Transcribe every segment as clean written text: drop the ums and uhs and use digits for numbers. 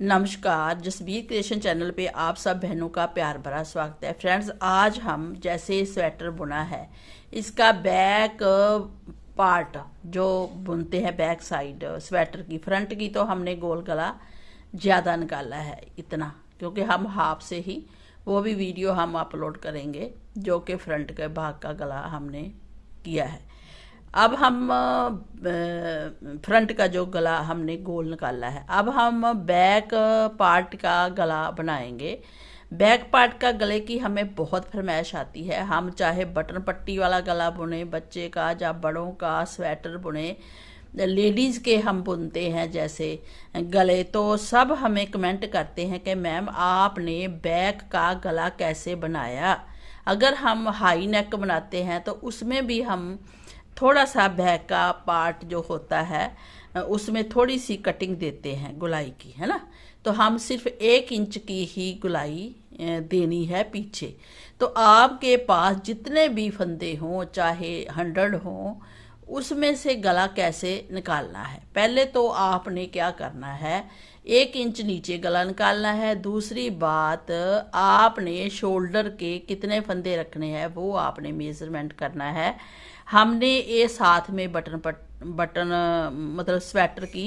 नमस्कार, Jasbir creation channel पे आप सब बहनों का प्यार भरा स्वागत है। फ्रेंड्स, आज हम जैसे स्वेटर बुना है, इसका बैक पार्ट जो बुनते हैं, बैक साइड स्वेटर की, फ्रंट की तो हमने गोल गला ज़्यादा निकाला है इतना, क्योंकि हम हाफ से ही वो भी वीडियो हम अपलोड करेंगे जो कि फ्रंट के भाग का गला हमने किया है। अब हम फ्रंट का जो गला हमने गोल निकाला है, अब हम बैक पार्ट का गला बनाएंगे। बैक पार्ट का गले की हमें बहुत फरमाइश आती है। हम चाहे बटन पट्टी वाला गला बुने बच्चे का या बड़ों का स्वेटर बुने, लेडीज़ के हम बुनते हैं जैसे गले, तो सब हमें कमेंट करते हैं कि मैम आपने बैक का गला कैसे बनाया। अगर हम हाई नेक बनाते हैं तो उसमें भी हम थोड़ा सा बैक का पार्ट जो होता है उसमें थोड़ी सी कटिंग देते हैं गुलाई की, है ना। तो हम सिर्फ 1 इंच की ही गुलाई देनी है पीछे। तो आपके पास जितने भी फंदे हों, चाहे 100 हों, उसमें से गला कैसे निकालना है। पहले तो आपने क्या करना है, 1 इंच नीचे गला निकालना है। दूसरी बात, आपने शोल्डर के कितने फंदे रखने हैं वो आपने मेजरमेंट करना है। हमने ये साथ में बटन मतलब स्वेटर की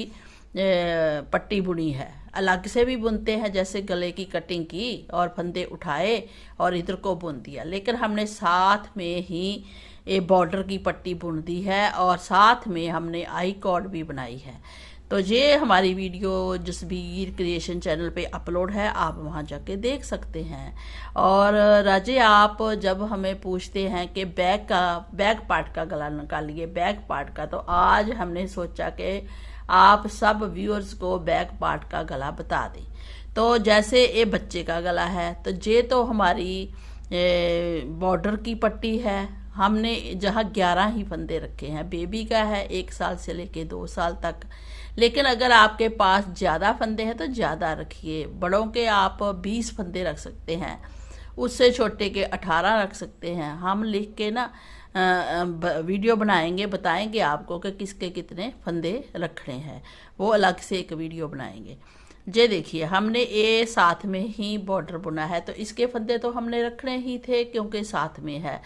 पट्टी बुनी है, अलग से भी बुनते हैं जैसे गले की कटिंग की और फंदे उठाए और इधर को बुन दिया, लेकिन हमने साथ में ही ये बॉर्डर की पट्टी बुन दी है और साथ में हमने आई कॉर्ड भी बनाई है। तो ये हमारी वीडियो जसबीर क्रिएशन चैनल पे अपलोड है, आप वहाँ जाके देख सकते हैं। और राजे, आप जब हमें पूछते हैं कि बैक पार्ट का गला निकालिए, बैक पार्ट का, तो आज हमने सोचा कि आप सब व्यूअर्स को बैक पार्ट का गला बता दें। तो जैसे ये बच्चे का गला है, तो ये तो हमारी बॉर्डर की पट्टी है। हमने जहाँ 11 ही फंदे रखे हैं। बेबी का है 1 साल से लेके 2 साल तक, लेकिन अगर आपके पास ज़्यादा फंदे हैं तो ज़्यादा रखिए। बड़ों के आप 20 फंदे रख सकते हैं, उससे छोटे के 18 रख सकते हैं। हम लिख के ना वीडियो बनाएंगे, बताएंगे आपको कि किसके कितने फंदे रखने हैं, वो अलग से एक वीडियो बनाएंगे। ये देखिए, हमने ये साथ में ही बॉर्डर बुना है, तो इसके फंदे तो हमने रखने ही थे क्योंकि साथ में है।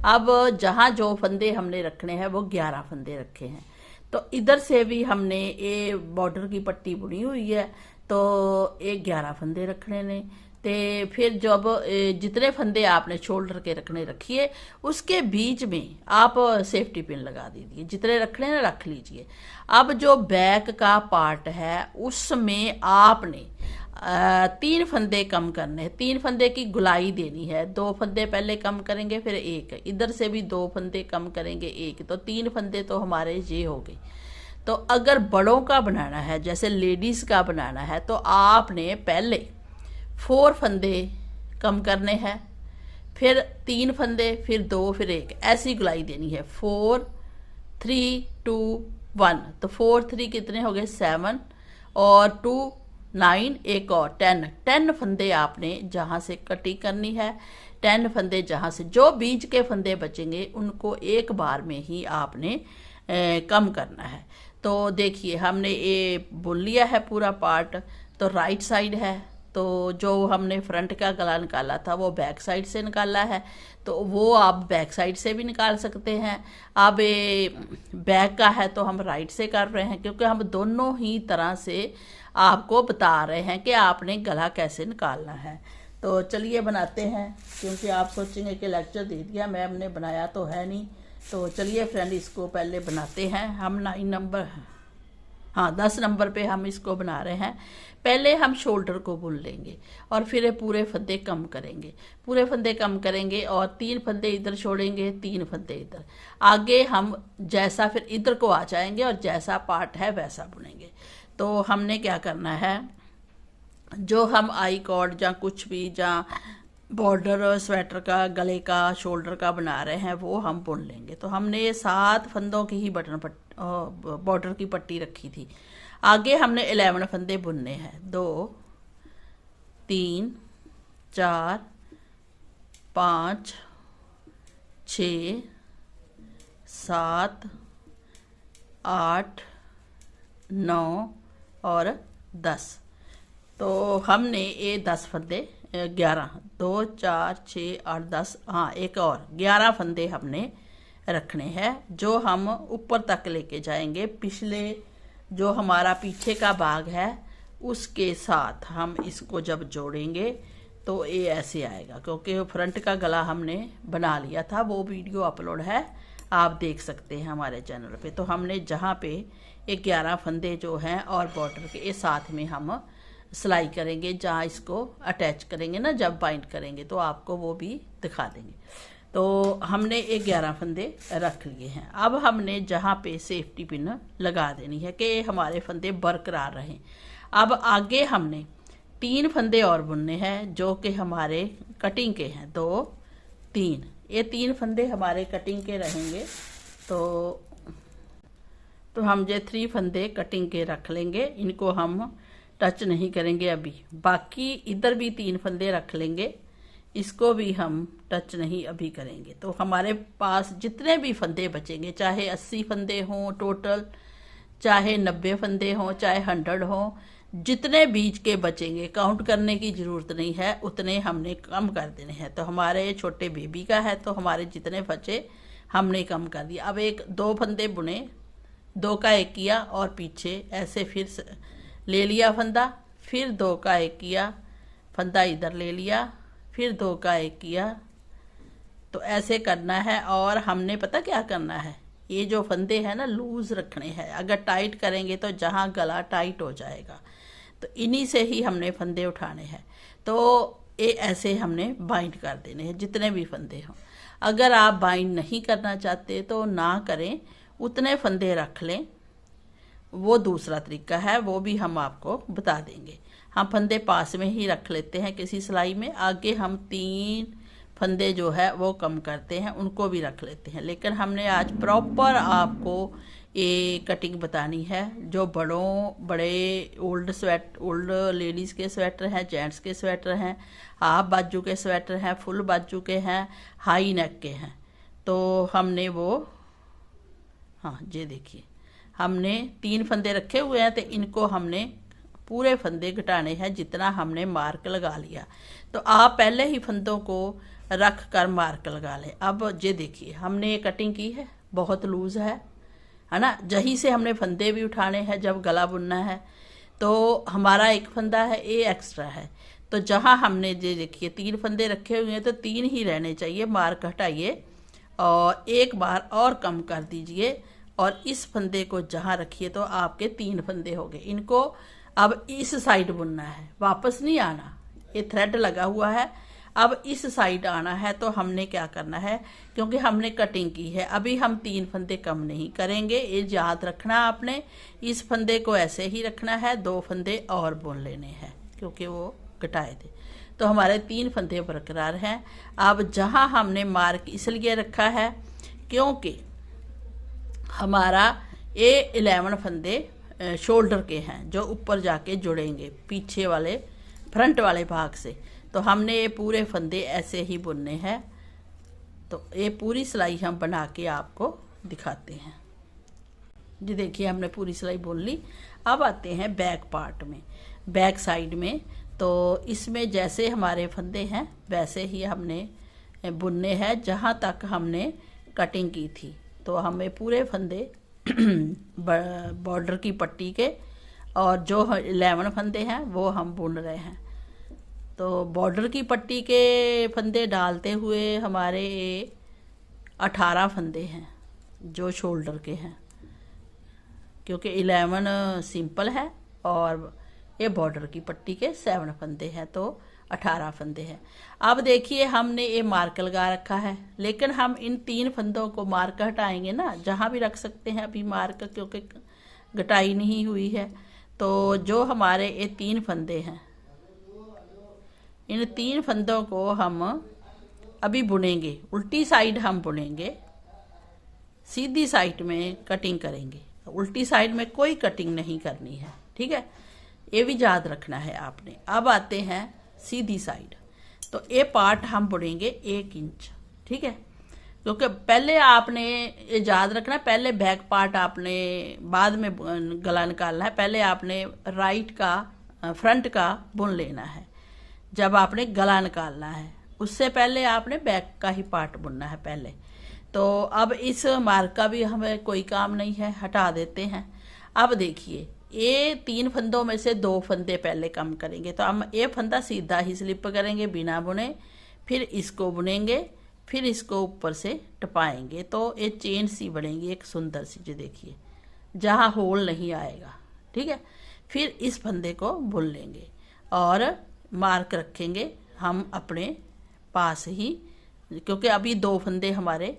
अब जहाँ जो फंदे हमने रखने हैं वो 11 फंदे रखे हैं। तो इधर से भी हमने ये बॉर्डर की पट्टी बुनी हुई है, तो ये 11 फंदे रखने ने। तो फिर जब जितने फंदे आपने शोल्डर के रखने रखिए, उसके बीच में आप सेफ्टी पिन लगा दीजिए। जितने रखने ना रख लीजिए। अब जो बैक का पार्ट है उसमें आपने 3 फंदे कम करने, 3 फंदे की गुलाई देनी है। 2 फंदे पहले कम करेंगे, फिर 1 इधर से भी 2 फंदे कम करेंगे, 1, तो 3 फंदे तो हमारे ये हो गए। तो अगर बड़ों का बनाना है, जैसे लेडीज़ का बनाना है, तो आपने पहले 4 फंदे कम करने हैं, फिर 3 फंदे, फिर 2, फिर 1, ऐसी गुलाई देनी है। 4 3 2 1, तो 4 3 कितने हो गए, 7, और 2 9, एक और 10 फंदे आपने जहाँ से कटिंग करनी है। 10 फंदे जहाँ से जो बीच के फंदे बचेंगे उनको एक बार में ही आपने कम करना है। तो देखिए, हमने ये बुन लिया है पूरा पार्ट। तो राइट साइड है, तो जो हमने फ्रंट का गला निकाला था वो बैक साइड से निकाला है, तो वो आप बैक साइड से भी निकाल सकते हैं। अब ये बैक का है तो हम राइट से कर रहे हैं, क्योंकि हम दोनों ही तरह से आपको बता रहे हैं कि आपने गला कैसे निकालना है। तो चलिए बनाते हैं, क्योंकि आप सोचेंगे कि लेक्चर दे दिया मैम ने, बनाया तो है नहीं। तो चलिए फ्रेंड, इसको पहले बनाते हैं। हम 9 नंबर, हाँ 10 नंबर पे हम इसको बना रहे हैं। पहले हम शोल्डर को बुन लेंगे और फिर पूरे फंदे कम करेंगे, पूरे फंदे कम करेंगे और 3 फंदे इधर छोड़ेंगे, 3 फंदे इधर। आगे हम जैसा फिर इधर को आ जाएंगे और जैसा पार्ट है वैसा बुनेंगे। तो हमने क्या करना है, जो हम आई कॉर्ड या कुछ भी, जहाँ बॉर्डर स्वेटर का, गले का, शोल्डर का बना रहे हैं, वो हम बुन लेंगे। तो हमने ये 7 फंदों की ही बॉर्डर की पट्टी रखी थी। आगे हमने 11 फंदे बुनने हैं। 2 3 4 5 6 7 8 9 और 10। तो हमने ये 10 फंदे 11 2 4 6 8 10, हाँ एक और 11 फंदे हमने रखने हैं जो हम ऊपर तक लेके जाएंगे। पिछले जो हमारा पीछे का भाग है उसके साथ हम इसको जब जोड़ेंगे तो ये ऐसे आएगा, क्योंकि फ्रंट का गला हमने बना लिया था, वो वीडियो अपलोड है, आप देख सकते हैं हमारे चैनल पे। तो हमने जहाँ पे ये 11 फंदे जो हैं और बॉर्डर के ये साथ में हम सिलाई करेंगे, जहाँ इसको अटैच करेंगे ना, जब बाइंड करेंगे तो आपको वो भी दिखा देंगे। तो हमने ये 11 फंदे रख लिए हैं। अब हमने जहाँ पे सेफ्टी पिन लगा देनी है कि हमारे फंदे बरकरार रहें। अब आगे हमने 3 फंदे और बुनने हैं जो कि हमारे कटिंग के हैं, 2 3, ये 3 फंदे हमारे कटिंग के रहेंगे। तो हम ये 3 फंदे कटिंग के रख लेंगे, इनको हम टच नहीं करेंगे अभी। बाकी इधर भी 3 फंदे रख लेंगे, इसको भी हम टच नहीं अभी करेंगे। तो हमारे पास जितने भी फंदे बचेंगे, चाहे 80 फंदे हों टोटल, चाहे 90 फंदे हों, चाहे 100 हों, जितने बीच के बचेंगे काउंट करने की ज़रूरत नहीं है, उतने हमने कम कर देने हैं। तो हमारे छोटे बेबी का है तो हमारे जितने बचे हमने कम कर दिया। अब 2 फंदे बुने, 2 का 1 किया और पीछे ऐसे फिर ले लिया फंदा, फिर 2 का 1 किया, फंदा इधर ले लिया, फिर 2 का 1 किया। तो ऐसे करना है। और हमने पता क्या करना है, ये जो फंदे हैं ना लूज़ रखने हैं, अगर टाइट करेंगे तो जहाँ गला टाइट हो जाएगा, तो इन्हीं से ही हमने फंदे उठाने हैं। तो ये ऐसे हमने बाइंड कर देने हैं जितने भी फंदे हों। अगर आप बाइंड नहीं करना चाहते तो ना करें, उतने फंदे रख लें, वो दूसरा तरीका है, वो भी हम आपको बता देंगे। हम फंदे पास में ही रख लेते हैं किसी सिलाई में, आगे हम 3 फंदे जो है वो कम करते हैं, उनको भी रख लेते हैं। लेकिन हमने आज प्रॉपर आपको ये कटिंग बतानी है। जो बड़े ओल्ड लेडीज़ के स्वेटर हैं, जेंट्स के स्वेटर हैं, हाफ बाजू के स्वेटर हैं, फुल बाजू के हैं, हाई नेक के हैं, तो हमने वो, हाँ ये देखिए हमने 3 फंदे रखे हुए हैं, तो इनको हमने पूरे फंदे घटाने हैं जितना हमने मार्क लगा लिया। तो आप पहले ही फंदों को रख कर मार्क लगा लें। अब ये देखिए हमने ये कटिंग की है, बहुत लूज़ है ना, जहीं से हमने फंदे भी उठाने हैं जब गला बुनना है। तो हमारा 1 फंदा है, ये एक्स्ट्रा है। तो जहाँ हमने ये देखिए 3 फंदे रखे हुए हैं तो 3 ही रहने चाहिए, मार्क हटाइए और एक बार और कम कर दीजिए और इस फंदे को जहाँ रखिए तो आपके 3 फंदे हो गए। इनको अब इस साइड बुनना है, वापस नहीं आना, ये थ्रेड लगा हुआ है, अब इस साइड आना है। तो हमने क्या करना है, क्योंकि हमने कटिंग की है, अभी हम 3 फंदे कम नहीं करेंगे, ये याद रखना आपने। इस फंदे को ऐसे ही रखना है, 2 फंदे और बुन लेने हैं क्योंकि वो घटाए थे। तो हमारे 3 फंदे बरकरार हैं। अब जहाँ हमने मार्क इसलिए रखा है क्योंकि हमारा ये 11 फंदे शोल्डर के हैं जो ऊपर जाके जुड़ेंगे पीछे वाले फ्रंट वाले भाग से। तो हमने ये पूरे फंदे ऐसे ही बुनने हैं। तो ये पूरी सिलाई हम बना के आपको दिखाते हैं। जी देखिए हमने पूरी सिलाई बुन ली। अब आते हैं बैक पार्ट में, बैक साइड में। तो इसमें जैसे हमारे फंदे हैं वैसे ही हमने बुनने हैं जहाँ तक हमने कटिंग की थी। तो हमें पूरे फंदे बॉर्डर की पट्टी के और जो 11 फंदे हैं वो हम बुन रहे हैं। तो बॉर्डर की पट्टी के फंदे डालते हुए हमारे 18 फंदे हैं जो शोल्डर के हैं, क्योंकि 11 सिंपल है और ये बॉर्डर की पट्टी के 7 फंदे हैं, तो 18 फंदे हैं। अब देखिए हमने ये मार्क लगा रखा है, लेकिन हम इन 3 फंदों को मार्क हटाएंगे ना, जहाँ भी रख सकते हैं अभी मार्क, क्योंकि घटाई नहीं हुई है। तो जो हमारे ये 3 फंदे हैं, इन 3 फंदों को हम अभी बुनेंगे। उल्टी साइड हम बुनेंगे, सीधी साइड में कटिंग करेंगे, उल्टी साइड में कोई कटिंग नहीं करनी है, ठीक है, ये भी याद रखना है आपने। अब आते हैं सीधी साइड। तो ये पार्ट हम बुनेंगे 1 इंच, ठीक है, क्योंकि पहले आपने ये याद रखना, पहले बैक पार्ट आपने बाद में गला निकालना है। पहले आपने राइट का फ्रंट का बुन लेना है। जब आपने गला निकालना है उससे पहले आपने बैक का ही पार्ट बुनना है पहले। तो अब इस मार्क का भी हमें कोई काम नहीं है, हटा देते हैं। अब देखिए ये 3 फंदों में से 2 फंदे पहले कम करेंगे, तो हम ये फंदा सीधा ही स्लिप करेंगे बिना बुने, फिर इसको बुनेंगे, फिर इसको ऊपर से टपाएंगे, तो ये चेन सी बनेगी एक सुंदर सी, जो देखिए जहाँ होल नहीं आएगा। ठीक है, फिर इस फंदे को बुन लेंगे और मार्क रखेंगे हम अपने पास ही, क्योंकि अभी 2 फंदे हमारे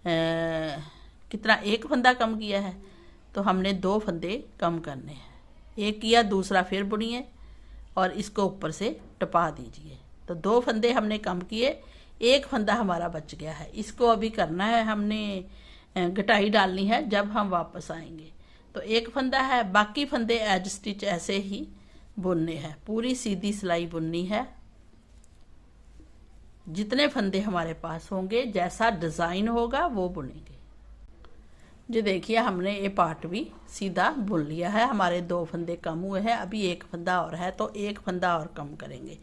कितना, 1 फंदा कम किया है, तो हमने 2 फंदे कम करने हैं। एक किया, दूसरा फिर बुनिए और इसको ऊपर से टपा दीजिए। तो 2 फंदे हमने कम किए, 1 फंदा हमारा बच गया है। इसको अभी करना है, हमने गटाई डालनी है जब हम वापस आएंगे। तो 1 फंदा है, बाकी फंदे एज स्टिच ऐसे ही बुनने हैं, पूरी सीधी सिलाई बुननी है। जितने फंदे हमारे पास होंगे, जैसा डिज़ाइन होगा वो बुनेंगे। जो देखिए हमने ये पार्ट भी सीधा बुन लिया है, हमारे 2 फंदे कम हुए हैं, अभी 1 फंदा और है, तो 1 फंदा और कम करेंगे।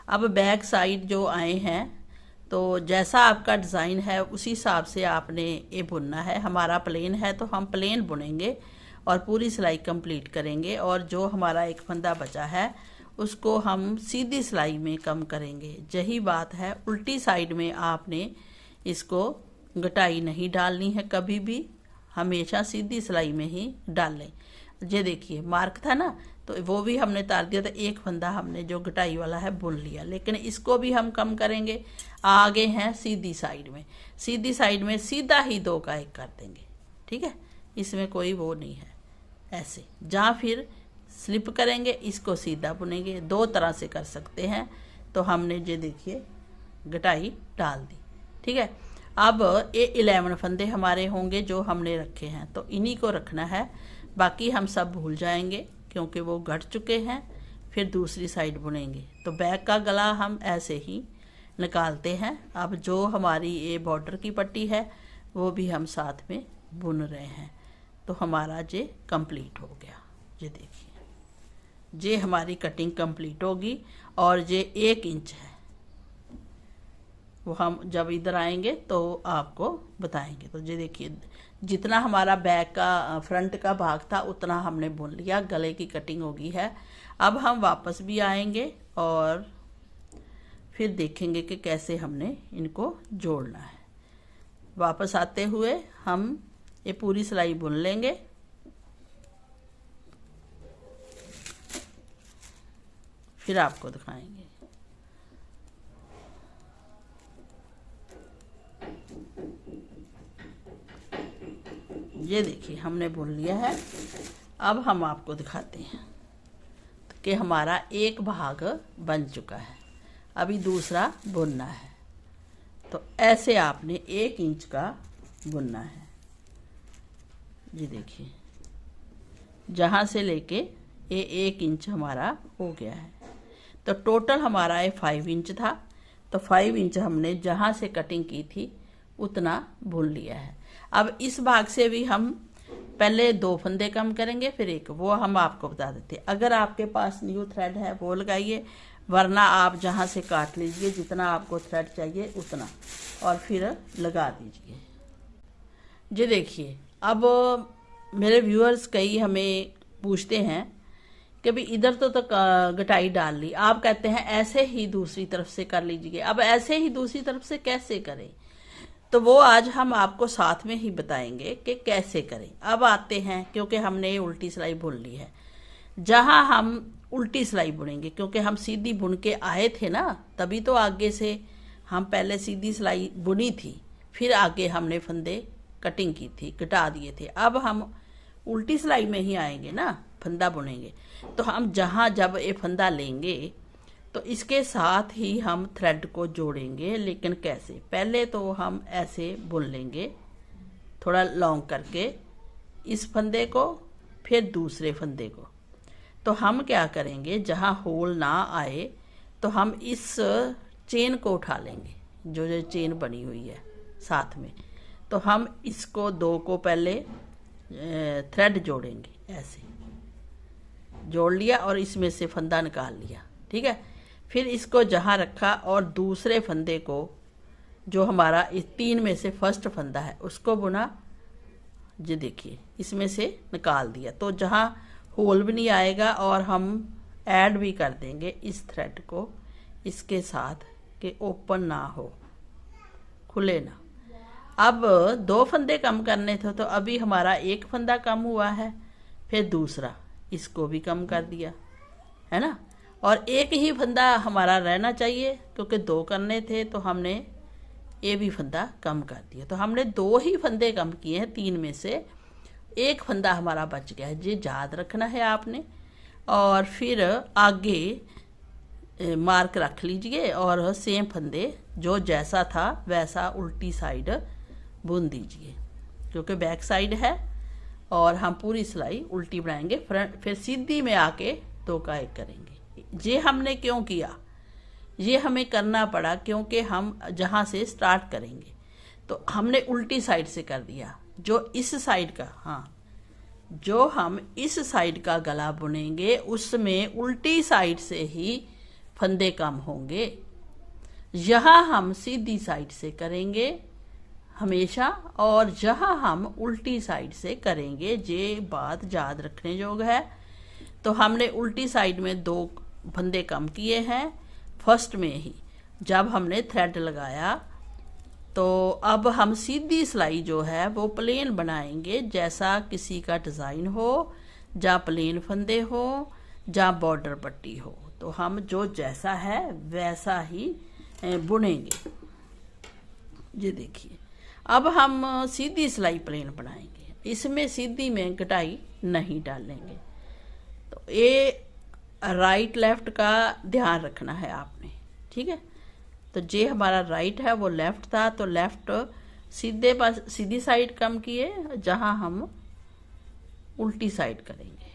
अब बैक साइड जो आए हैं, तो जैसा आपका डिज़ाइन है उसी हिसाब से आपने ये बुनना है। हमारा प्लेन है तो हम प्लेन बुनेंगे और पूरी सिलाई कंप्लीट करेंगे, और जो हमारा 1 फंदा बचा है उसको हम सीधी सिलाई में कम करेंगे। यही बात है, उल्टी साइड में आपने इसको गटाई नहीं डालनी है कभी भी, हमेशा सीधी सिलाई में ही डालें। ये देखिए मार्क था ना, तो वो भी हमने तार दिया, तो 1 फंदा हमने जो गटाई वाला है बुन लिया, लेकिन इसको भी हम कम करेंगे। आगे हैं सीधी साइड में, सीधी साइड में सीधा ही 2 का 1 कर देंगे। ठीक है, इसमें कोई वो नहीं है, ऐसे जहाँ फिर स्लिप करेंगे इसको सीधा बुनेंगे। 2 तरह से कर सकते हैं। तो हमने ये देखिए गटाई डाल दी। ठीक है, अब ये 11 फंदे हमारे होंगे जो हमने रखे हैं, तो इन्हीं को रखना है, बाकी हम सब भूल जाएंगे क्योंकि वो घट चुके हैं। फिर दूसरी साइड बुनेंगे। तो बैक का गला हम ऐसे ही निकालते हैं। अब जो हमारी ये बॉर्डर की पट्टी है वो भी हम साथ में बुन रहे हैं, तो हमारा ये कंप्लीट हो गया। ये देखिए ये हमारी कटिंग कंप्लीट होगी, और ये 1 इंच है, वो हम जब इधर आएंगे तो आपको बताएंगे। तो ये देखिए जितना हमारा बैक का फ्रंट का भाग था उतना हमने बुन लिया, गले की कटिंग होगी है। अब हम वापस भी आएंगे और फिर देखेंगे कि कैसे हमने इनको जोड़ना है। वापस आते हुए हम ये पूरी सिलाई बुन लेंगे। फिर आपको दिखाएंगे। ये देखिए हमने बुन लिया है। अब हम आपको दिखाते हैं कि हमारा 1 भाग बन चुका है, अभी दूसरा बुनना है। तो ऐसे आपने 1 इंच का बुनना है। ये देखिए जहाँ से लेके ये 1 इंच हमारा हो गया है। तो टोटल हमारा ये 5 इंच था, तो 5 इंच हमने जहाँ से कटिंग की थी उतना बुन लिया है। अब इस भाग से भी हम पहले 2 फंदे कम करेंगे, फिर 1, वो हम आपको बता देते हैं। अगर आपके पास न्यू थ्रेड है वो लगाइए, वरना आप जहाँ से काट लीजिए जितना आपको थ्रेड चाहिए उतना, और फिर लगा दीजिए। ये देखिए अब मेरे व्यूअर्स कई हमें पूछते हैं कि भाई इधर तो गटाई डाल ली, आप कहते हैं ऐसे ही दूसरी तरफ से कर लीजिए। अब ऐसे ही दूसरी तरफ से कैसे करें, तो वो आज हम आपको साथ में ही बताएंगे कि कैसे करें। अब आते हैं, क्योंकि हमने ये उल्टी सिलाई बुन ली है, जहां हम उल्टी सिलाई बुनेंगे, क्योंकि हम सीधी बुन के आए थे ना, तभी तो आगे से हम पहले सीधी सिलाई बुनी थी, फिर आगे हमने फंदे कटिंग की थी, कटा दिए थे। अब हम उल्टी सिलाई में ही आएंगे ना, फंदा बुनेंगे। तो हम जहाँ जब ये फंदा लेंगे तो इसके साथ ही हम थ्रेड को जोड़ेंगे। लेकिन कैसे, पहले तो हम ऐसे बुन लेंगे थोड़ा लॉन्ग करके इस फंदे को, फिर दूसरे फंदे को। तो हम क्या करेंगे, जहाँ होल ना आए तो हम इस चेन को उठा लेंगे, जो जो चेन बनी हुई है साथ में। तो हम इसको 2 को पहले थ्रेड जोड़ेंगे ऐसे, जोड़ लिया और इसमें से फंदा निकाल लिया, ठीक है। फिर इसको जहाँ रखा और दूसरे फंदे को, जो हमारा इस 3 में से फर्स्ट फंदा है, उसको बुना। ये देखिए इसमें से निकाल दिया, तो जहाँ होल भी नहीं आएगा और हम ऐड भी कर देंगे इस थ्रेड को इसके साथ कि ओपन ना हो, खुले ना। अब 2 फंदे कम करने थे, तो अभी हमारा 1 फंदा कम हुआ है, फिर दूसरा इसको भी कम कर दिया, है ना। और 1 ही फंदा हमारा रहना चाहिए, क्योंकि 2 करने थे तो हमने ये भी फंदा कम कर दिया। तो हमने 2 ही फंदे कम किए हैं, 3 में से 1 फंदा हमारा बच गया है। ये याद रखना है आपने। और फिर आगे मार्क रख लीजिए और सेम फंदे जो जैसा था वैसा उल्टी साइड बुन दीजिए, क्योंकि बैक साइड है और हम पूरी सिलाई उल्टी बनाएंगे। फ्रंट फिर सीधी में आके 2 का 1 करेंगे। ये हमने क्यों किया, ये हमें करना पड़ा क्योंकि हम जहाँ से स्टार्ट करेंगे तो हमने उल्टी साइड से कर दिया। जो इस साइड का, हाँ, जो हम इस साइड का गला बुनेंगे उसमें उल्टी साइड से ही फंदे कम होंगे। यहाँ हम सीधी साइड से करेंगे हमेशा, और जहाँ हम उल्टी साइड से करेंगे, ये बात याद रखने योग्य है। तो हमने उल्टी साइड में 2 फंदे कम किए हैं फर्स्ट में ही जब हमने थ्रेड लगाया। तो अब हम सीधी सिलाई जो है वो प्लेन बनाएंगे, जैसा किसी का डिज़ाइन हो, जहाँ प्लेन फंदे हो, जहाँ बॉर्डर पट्टी हो, तो हम जो जैसा है वैसा ही बुनेंगे। ये देखिए अब हम सीधी सिलाई प्लेन बनाएंगे, इसमें सीधी में कटाई नहीं डालेंगे। तो ये राइट लेफ्ट का ध्यान रखना है आपने, ठीक है। तो जे हमारा राइट है वो लेफ्ट था, तो लेफ्ट सीधी साइड कम किए जहां हम उल्टी साइड करेंगे।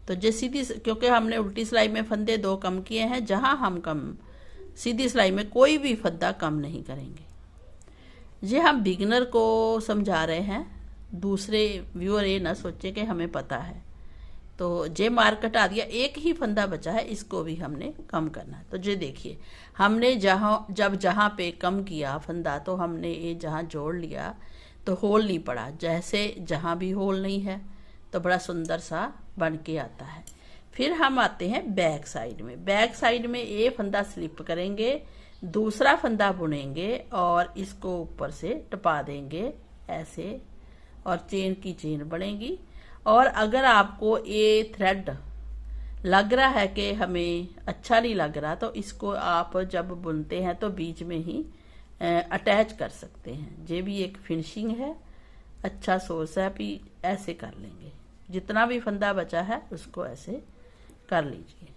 तो जे सीधी, क्योंकि हमने उल्टी सिलाई में फंदे 2 कम किए हैं, जहां हम कम सीधी सिलाई में कोई भी फंदा कम नहीं करेंगे। ये हम बिगिनर को समझा रहे हैं, दूसरे व्यूअर ये ना सोचे कि हमें पता है। तो जे मार्क हटा दिया, 1 ही फंदा बचा है, इसको भी हमने कम करना है। तो ये देखिए हमने जहाँ पे कम किया फंदा, तो हमने ये जहाँ जोड़ लिया तो होल नहीं पड़ा। जैसे जहाँ भी होल नहीं है तो बड़ा सुंदर सा बन के आता है। फिर हम आते हैं बैक साइड में। बैक साइड में ये फंदा स्लिप करेंगे, दूसरा फंदा बुनेंगे और इसको ऊपर से टपा देंगे ऐसे, और चेन की चेन बनेगी। और अगर आपको ये थ्रेड लग रहा है कि हमें अच्छा नहीं लग रहा, तो इसको आप जब बुनते हैं तो बीच में ही अटैच कर सकते हैं। ये भी एक फिनिशिंग है, अच्छा सोर्स है। भी ऐसे कर लेंगे, जितना भी फंदा बचा है उसको ऐसे कर लीजिए।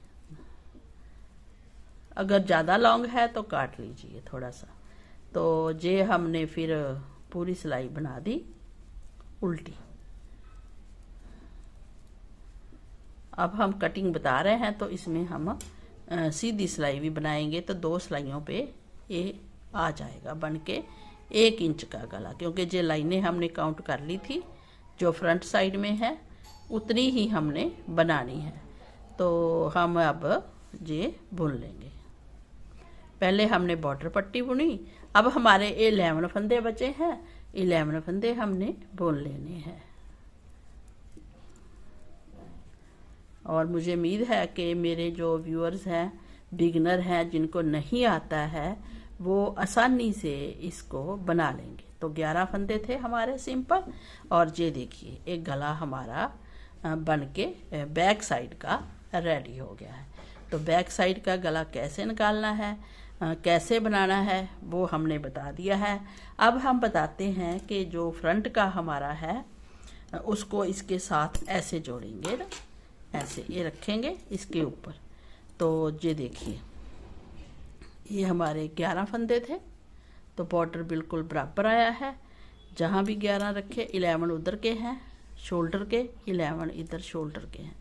अगर ज़्यादा लॉन्ग है तो काट लीजिए थोड़ा सा। तो ये हमने फिर पूरी सिलाई बना दी उल्टी। अब हम कटिंग बता रहे हैं, तो इसमें हम सीधी सिलाई भी बनाएंगे, तो 2 सिलाइयों पे ये आ जाएगा बन के 1 इंच का गला। क्योंकि ये लाइनें हमने काउंट कर ली थी, जो फ्रंट साइड में है उतनी ही हमने बनानी है। तो हम अब ये बुन लेंगे। पहले हमने बॉर्डर पट्टी बुनी, अब हमारे 11 फंदे बचे हैं, 11 फंदे हमने बुन लेने हैं। और मुझे उम्मीद है कि मेरे जो व्यूअर्स हैं, बिगिनर हैं, जिनको नहीं आता है, वो आसानी से इसको बना लेंगे। तो 11 फंदे थे हमारे सिंपल, और ये देखिए एक गला हमारा बन के बैक साइड का रेडी हो गया है। तो बैक साइड का गला कैसे निकालना है, कैसे बनाना है, वो हमने बता दिया है। अब हम बताते हैं कि जो फ्रंट का हमारा है उसको इसके साथ ऐसे जोड़ेंगे ना, ऐसे ये रखेंगे इसके ऊपर। तो ये देखिए ये हमारे 11 फंदे थे, तो बॉर्डर बिल्कुल बराबर आया है। जहाँ भी 11 रखे, 11 उधर के हैं शोल्डर के, 11 इधर शोल्डर के हैं।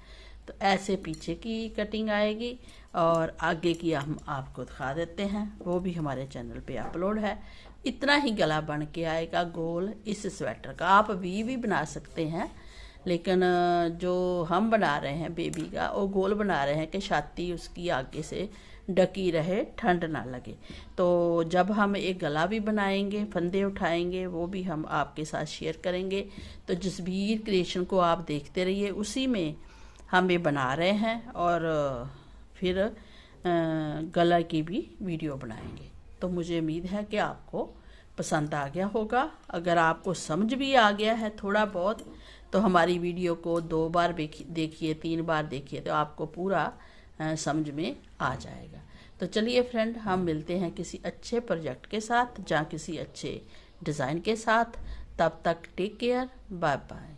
तो ऐसे पीछे की कटिंग आएगी, और आगे की हम आपको दिखा देते हैं, वो भी हमारे चैनल पे अपलोड है। इतना ही गला बन के आएगा गोल इस स्वेटर का। आप वी भी बना सकते हैं, लेकिन जो हम बना रहे हैं बेबी का, वो गोल बना रहे हैं कि छाती उसकी आगे से ढकी रहे, ठंड ना लगे। तो जब हम एक गला भी बनाएंगे, फंदे उठाएंगे, वो भी हम आपके साथ शेयर करेंगे। तो जसबीर क्रिएशन को आप देखते रहिए, उसी में हम ये बना रहे हैं और फिर गला की भी वीडियो बनाएंगे। तो मुझे उम्मीद है कि आपको पसंद आ गया होगा। अगर आपको समझ भी आ गया है थोड़ा बहुत, तो हमारी वीडियो को 2 बार देखिए, 3 बार देखिए, तो आपको पूरा समझ में आ जाएगा। तो चलिए फ्रेंड, हम मिलते हैं किसी अच्छे प्रोजेक्ट के साथ या किसी अच्छे डिज़ाइन के साथ। तब तक टेक केयर, बाय बाय।